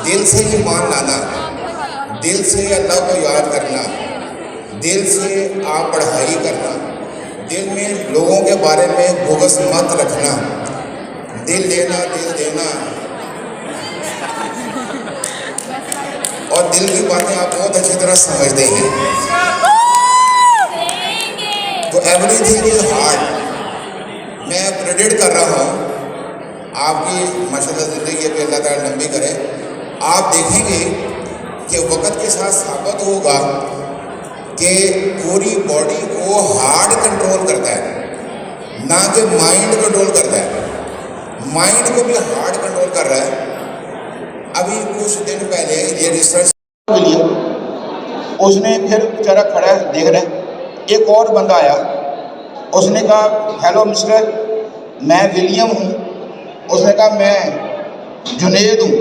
दिल से ईमान लाना, दिल से अल्लाह को याद करना, दिल से आप पढ़ाई करना, दिल में लोगों के बारे में बुग़्ज़ मत रखना, दिल देना और दिल की बातें आप बहुत अच्छी तरह समझते हैं। तो एवरीथिंग इज हार्ड। मैं प्रेडिक्ट कर रहा हूँ आपकी माशाल्लाह ज़िंदगी पे अल्लाह ताला लंबी करे। आप देखेंगे कि वक़्त के साथ साबित होगा कि पूरी बॉडी को हार्ट कंट्रोल करता है, ना कि माइंड कंट्रोल करता है। माइंड को भी हार्ट कंट्रोल कर रहा है। अभी कुछ दिन पहले ये रिसर्च मिली, उसने फिर बेचारा खड़ा है देख रहा है, एक और बंदा आया, उसने कहा हेलो मिस्टर, मैं विलियम हूँ। उसने कहा मैं जुनेद हूँ।